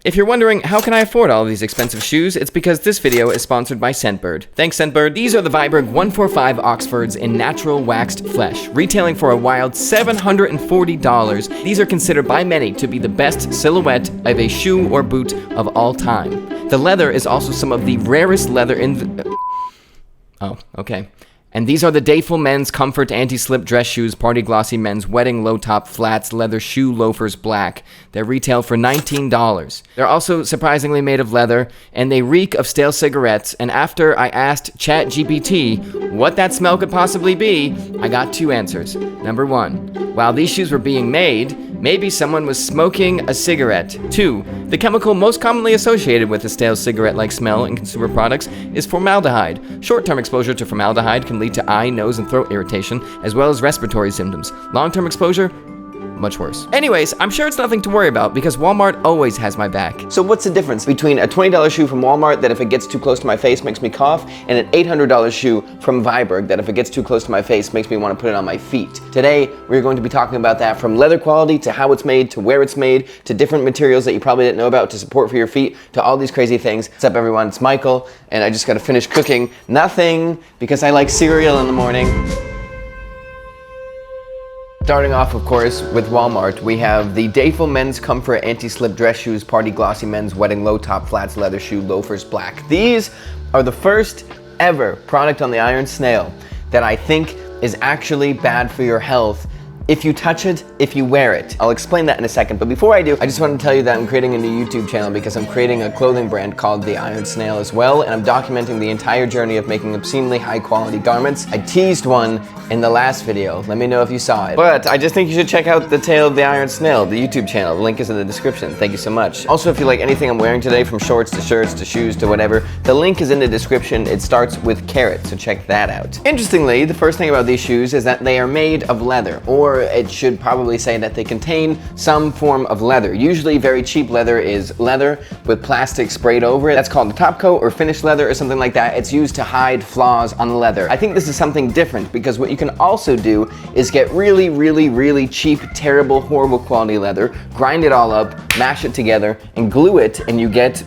If you're wondering, how can I afford all of these expensive shoes? It's because this video is sponsored by Scentbird. Thanks, Scentbird. These are the Viberg 145 Oxfords in natural waxed flesh, retailing for a wild $740. These are considered by many to be the best silhouette of a shoe or boot of all time. The leather is also some of the rarest leather in the... Oh, okay. And these are the Dayful Men's Comfort Anti-Slip Dress Shoes, Party Glossy Men's Wedding Low-Top Flats Leather Shoe Loafers Black. They retail for $19. They're also surprisingly made of leather, and they reek of stale cigarettes, and after I asked ChatGPT what that smell could possibly be, I got two answers. Number one, while these shoes were being made, maybe someone was smoking a cigarette. 2. The chemical most commonly associated with a stale cigarette-like smell in consumer products is formaldehyde. Short-term exposure to formaldehyde can lead to eye, nose, and throat irritation, as well as respiratory symptoms. Long-term exposure? Much worse. Anyways, I'm sure it's nothing to worry about because Walmart always has my back. So what's the difference between a $20 shoe from Walmart that if it gets too close to my face makes me cough, and an $800 shoe from Viberg that if it gets too close to my face makes me want to put it on my feet? Today, we're going to be talking about that, from leather quality to how it's made to where it's made to different materials that you probably didn't know about to support for your feet to all these crazy things. What's up, everyone? It's Michael, and I just got to finish cooking nothing because I like cereal in the morning. Starting off, of course, with Walmart, we have the Dayful Men's Comfort Anti-Slip Dress Shoes, Party Glossy Men's Wedding Low-Top Flats Leather Shoe Loafers Black. These are the first ever product on the Iron Snail that I think is actually bad for your health if you touch it, if you wear it. I'll explain that in a second, but before I do, I just want to tell you that I'm creating a new YouTube channel because I'm creating a clothing brand called The Iron Snail as well, and I'm documenting the entire journey of making obscenely high quality garments. I teased one in the last video. Let me know if you saw it. But I just think you should check out The Tale of the Iron Snail, the YouTube channel. The link is in the description. Thank you so much. Also, if you like anything I'm wearing today, from shorts to shirts to shoes to whatever, the link is in the description. It starts with carrot, so check that out. Interestingly, the first thing about these shoes is that they are made of leather, or it should probably say that they contain some form of leather. Usually very cheap leather is leather with plastic sprayed over it. That's called a top coat or finished leather or something like that. It's used to hide flaws on the leather. I think this is something different because what you can also do is get really, really, really cheap, terrible, horrible quality leather, grind it all up, mash it together, and glue it, and you get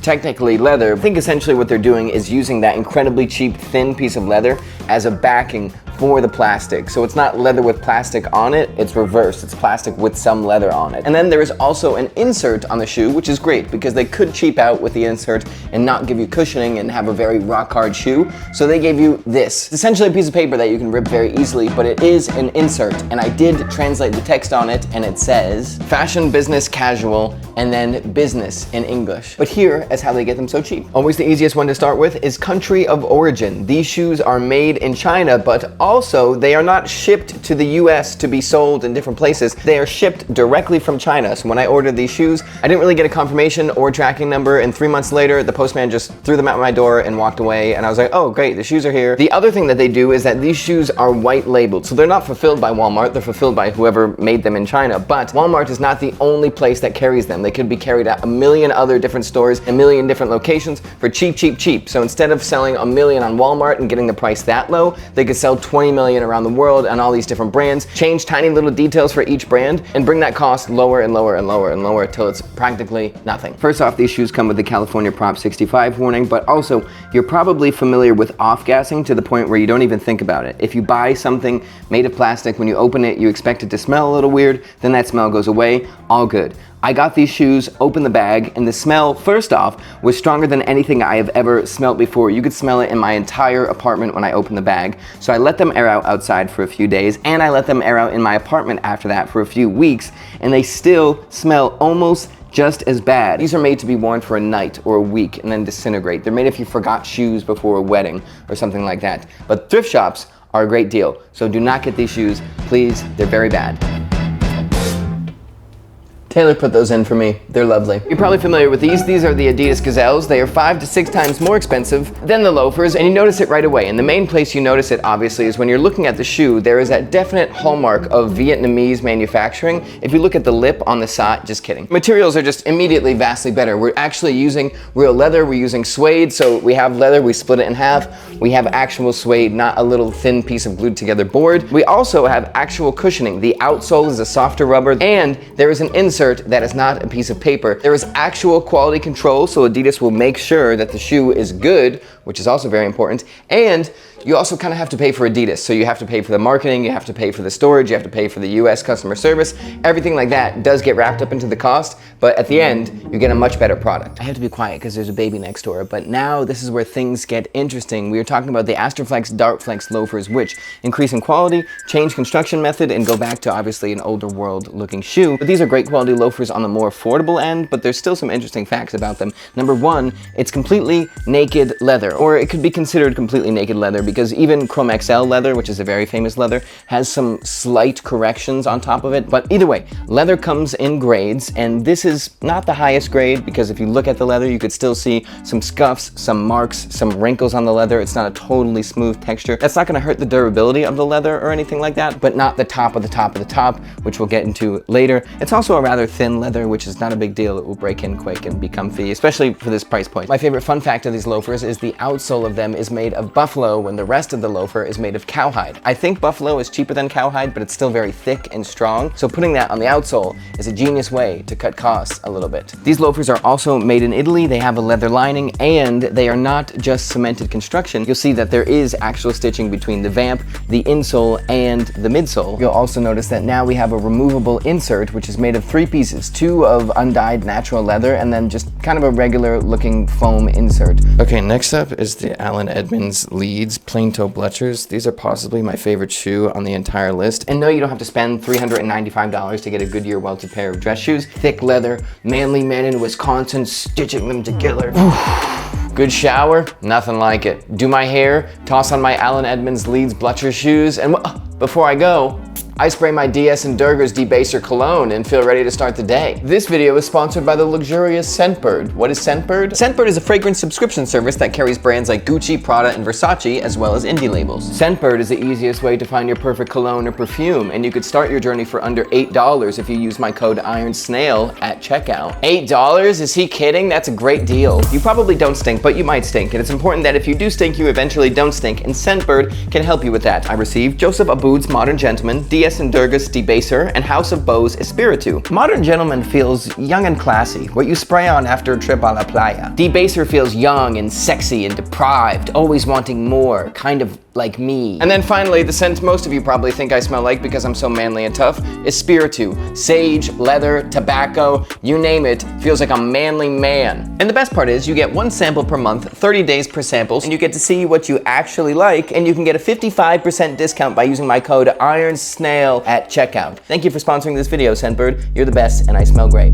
technically leather. I think essentially what they're doing is using that incredibly cheap, thin piece of leather as a backing for the plastic. So it's not leather with plastic on it, it's reversed. It's plastic with some leather on it. And then there is also an insert on the shoe, which is great because they could cheap out with the insert and not give you cushioning and have a very rock hard shoe. So they gave you this. It's essentially a piece of paper that you can rip very easily, but it is an insert. And I did translate the text on it, and it says fashion, business, casual, and then business in English. But here is how they get them so cheap. Always the easiest one to start with is country of origin. These shoes are made in China, but also they are not shipped to the US to be sold in different places. They are shipped directly from China. So when I ordered these shoes, I didn't really get a confirmation or tracking number, and 3 months later, the postman just threw them out my door and walked away, and I was like, oh great, the shoes are here. The other thing that they do is that these shoes are white labeled. So they're not fulfilled by Walmart, they're fulfilled by whoever made them in China, but Walmart is not the only place that carries them. They could be carried at a million other different stores, a million different locations for cheap, cheap, cheap. So instead of selling a million on Walmart and getting the price that low, they could sell 20 million around the world on all these different brands, change tiny little details for each brand, and bring that cost lower and lower and lower and lower till it's practically nothing. First off, these shoes come with the California Prop 65 warning, but also you're probably familiar with off-gassing to the point where you don't even think about it. If you buy something made of plastic, when you open it, you expect it to smell a little weird, then that smell goes away, all good. I got these shoes, opened the bag, and the smell, first off, was stronger than anything I have ever smelled before. You could smell it in my entire apartment when I opened the bag. So I let them air out outside for a few days, and I let them air out in my apartment after that for a few weeks, and they still smell almost just as bad. These are made to be worn for a night or a week and then disintegrate. They're made if you forgot shoes before a wedding or something like that. But thrift shops are a great deal, so do not get these shoes, please. They're very bad. Taylor put those in for me. They're lovely. You're probably familiar with these. These are the Adidas Gazelles. They are 5 to 6 times more expensive than the Loafers, and you notice it right away. And the main place you notice it, obviously, is when you're looking at the shoe. There is that definite hallmark of Vietnamese manufacturing. If you look at the lip on the side, just kidding. Materials are just immediately vastly better. We're actually using real leather. We're using suede. So we have leather, we split it in half. We have actual suede, not a little thin piece of glued together board. We also have actual cushioning. The outsole is a softer rubber, and there is an insert insert that is not a piece of paper. There is actual quality control, so Adidas will make sure that the shoe is good, which is also very important. And you also kind of have to pay for Adidas. So you have to pay for the marketing, you have to pay for the storage, you have to pay for the US customer service. Everything like that does get wrapped up into the cost, but at the end, you get a much better product. I have to be quiet because there's a baby next door, but now this is where things get interesting. We are talking about the Astroflex, Dartflex loafers, which increase in quality, change construction method, and go back to obviously an older world looking shoe. But these are great quality loafers on the more affordable end, but there's still some interesting facts about them. Number one, it's completely naked leather, or it could be considered completely naked leather because even Chrome XL leather, which is a very famous leather, has some slight corrections on top of it. But either way, leather comes in grades, and this is not the highest grade because if you look at the leather, you could still see some scuffs, some marks, some wrinkles on the leather. It's not a totally smooth texture. That's not gonna hurt the durability of the leather or anything like that, but not the top of the top of the top, which we'll get into later. It's also a rather thin leather, which is not a big deal. It will break in quick and be comfy, especially for this price point. My favorite fun fact of these loafers is the outsole of them is made of buffalo when the rest of the loafer is made of cowhide. I think buffalo is cheaper than cowhide, but it's still very thick and strong. So putting that on the outsole is a genius way to cut costs a little bit. These loafers are also made in Italy. They have a leather lining and they are not just cemented construction. You'll see that there is actual stitching between the vamp, the insole, and the midsole. You'll also notice that now we have a removable insert, which is made of 3 pieces, 2 of undyed natural leather, and then just kind of a regular looking foam insert. Okay, next up is the Edmonds Leeds plain toe Bluchers. These are possibly my favorite shoe on the entire list. And no, you don't have to spend $395 to get a Goodyear welted pair of dress shoes. Thick leather, manly men in Wisconsin stitching them together. Good shower, nothing like it. Do my hair, toss on my Edmonds Leeds Blucher shoes, and before I go, I spray my DS and Durger's Debaser cologne and feel ready to start the day. This video is sponsored by the luxurious Scentbird. What is Scentbird? Scentbird is a fragrance subscription service that carries brands like Gucci, Prada, and Versace, as well as indie labels. Scentbird is the easiest way to find your perfect cologne or perfume, and you could start your journey for under $8 if you use my code IRONSNAIL at checkout. $8? Is he kidding? That's a great deal. You probably don't stink, but you might stink, and it's important that if you do stink, you eventually don't stink, and Scentbird can help you with that. I received Joseph Aboud's Modern Gentleman, DS and Durgas Debaser, and House of Bows Espiritu. Modern Gentleman feels young and classy, what you spray on after a trip a la playa. Debaser feels young and sexy and deprived, always wanting more, kind of like me. And then finally, the scent most of you probably think I smell like because I'm so manly and tough, Espiritu. Sage, leather, tobacco, you name it, feels like a manly man. And the best part is you get 1 sample per month, 30 days per sample, and you get to see what you actually like, and you can get a 55% discount by using my code IRONSNAIL at checkout. Thank you for sponsoring this video, Scentbird. You're the best and I smell great.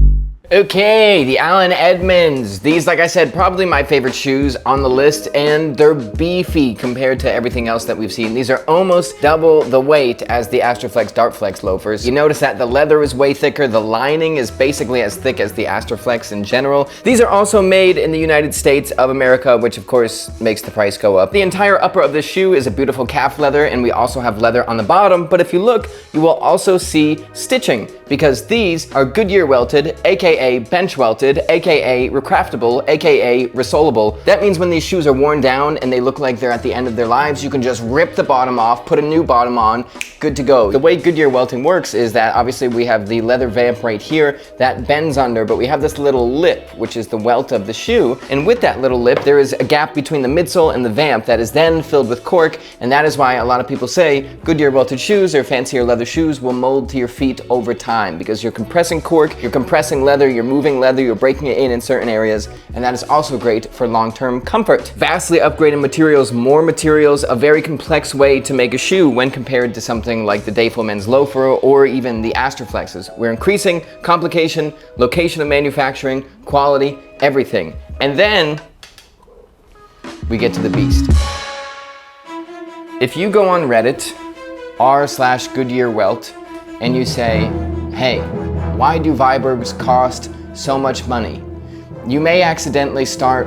Okay, the Edmonds. These, like I said, probably my favorite shoes on the list, and they're beefy compared to everything else that we've seen. These are almost double the weight as the Astroflex, Dartflex loafers. You notice that the leather is way thicker, the lining is basically as thick as the Astroflex in general. These are also made in the United States of America, which of course makes the price go up. The entire upper of this shoe is a beautiful calf leather, and we also have leather on the bottom, but if you look, you will also see stitching, because these are Goodyear welted, aka bench welted, aka recraftable, aka resolable. That means when these shoes are worn down and they look like they're at the end of their lives, you can just rip the bottom off, put a new bottom on, good to go. The way Goodyear welting works is that obviously we have the leather vamp right here that bends under, but we have this little lip, which is the welt of the shoe. And with that little lip, there is a gap between the midsole and the vamp that is then filled with cork. And that is why a lot of people say Goodyear welted shoes or fancier leather shoes will mold to your feet over time, because you're compressing cork, you're compressing leather, you're moving leather, you're breaking it in certain areas, and that is also great for long-term comfort. Vastly upgraded materials, more materials, a very complex way to make a shoe when compared to something like the Dayful Men's Loafer or even the Astroflexes. We're increasing complication, location of manufacturing, quality, everything. And then we get to the beast. If you go on Reddit, r/Goodyear Welt, and you say, hey, why do Vibergs cost so much money? You may accidentally start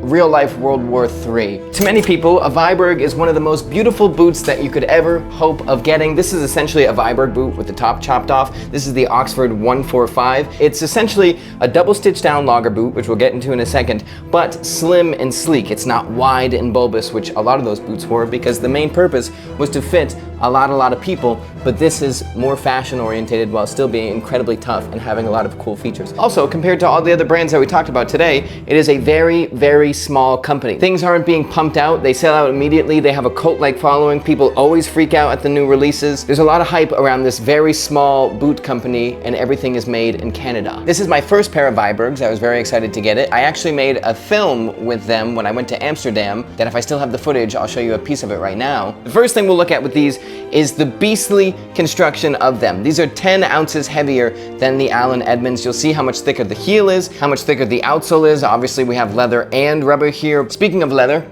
real-life World War III. To many people, a Viberg is one of the most beautiful boots that you could ever hope of getting. This is essentially a Viberg boot with the top chopped off. This is the Oxford 145. It's essentially a double stitched down logger boot, which we'll get into in a second, but slim and sleek. It's not wide and bulbous, which a lot of those boots were, because the main purpose was to fit a lot of people but this is more fashion oriented while still being incredibly tough and having a lot of cool features. Also, compared to all the other brands that we talked about today, it is a very, very small company. Things aren't being pumped out, they sell out immediately, they have a cult-like following, people always freak out at the new releases. There's a lot of hype around this very small boot company, and everything is made in Canada. This is my first pair of Vibergs. I was very excited to get it. I actually made a film with them when I went to Amsterdam, that if I still have the footage, I'll show you a piece of it right now. The first thing we'll look at with these is the beastly construction of them. These are 10 ounces heavier than the Allen Edmonds. You'll see how much thicker the heel is, how much thicker the outsole is. Obviously we have leather and rubber here. Speaking of leather,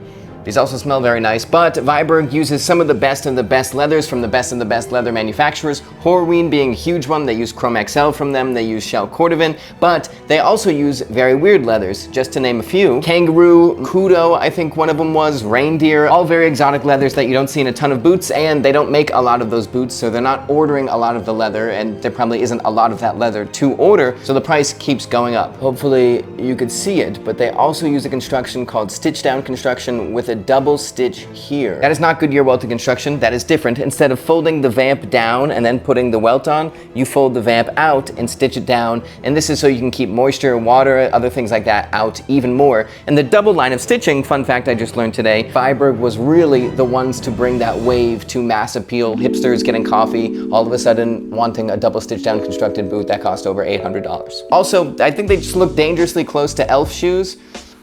these also smell very nice, but Viberg uses some of the best leathers from the best of the best leather manufacturers. Horween being a huge one. They use Chrome XL from them, they use Shell Cordovan, but they also use very weird leathers, just to name a few. Kangaroo, Kudo, I think one of them was, reindeer, all very exotic leathers that you don't see in a ton of boots, and they don't make a lot of those boots, so they're not ordering a lot of the leather, and there probably isn't a lot of that leather to order, so the price keeps going up. Hopefully you could see it, but they also use a construction called stitch down construction with a double stitch here. That is not Goodyear welted construction, that is different. Instead of folding the vamp down and then putting the welt on, you fold the vamp out and stitch it down, and this is so you can keep moisture, water, other things like that out even more. And the double line of stitching, fun fact I just learned today, Viberg was really the ones to bring that wave to mass appeal. Hipsters getting coffee, all of a sudden wanting a double stitch down constructed boot that cost over $800. Also, I think they just look dangerously close to elf shoes,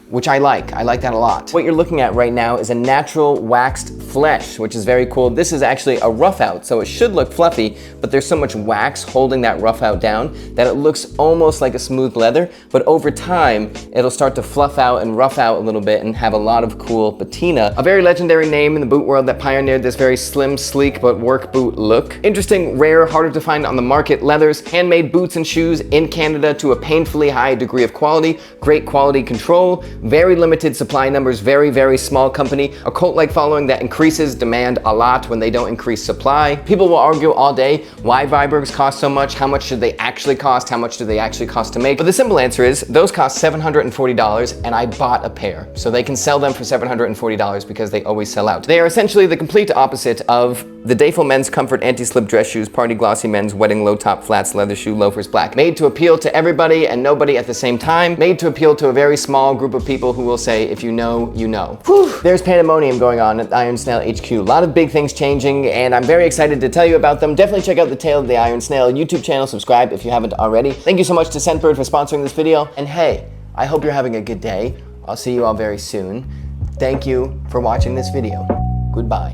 which I like that a lot. What you're looking at right now is a natural waxed flesh, which is very cool. This is actually a rough out, so it should look fluffy, but there's so much wax holding that rough out down that it looks almost like a smooth leather, but over time, it'll start to fluff out and rough out a little bit and have a lot of cool patina. A very legendary name in the boot world that pioneered this very slim, sleek, but work boot look. Interesting, rare, harder to find on the market leathers, handmade boots and shoes in Canada to a painfully high degree of quality, great quality control, very limited supply numbers, very, very small company, a cult-like following that increases demand a lot when they don't increase supply. People will argue all day why Vibergs cost so much, how much should they actually cost, how much do they actually cost to make. But the simple answer is, those cost $740 and I bought a pair. So they can sell them for $740 because they always sell out. They are essentially the complete opposite of the Dayful Men's Comfort Anti-Slip Dress Shoes, Party Glossy Men's Wedding Low Top Flats Leather Shoe Loafers Black. Made to appeal to everybody and nobody at the same time. Made to appeal to a very small group of people who will say, if you know, you know. Whew. There's pandemonium going on at Iron Snail HQ. A lot of big things changing, and I'm very excited to tell you about them. Definitely check out the Tale of the Iron Snail YouTube channel. Subscribe if you haven't already. Thank you so much to Scentbird for sponsoring this video. And hey, I hope you're having a good day. I'll see you all very soon. Thank you for watching this video. Goodbye.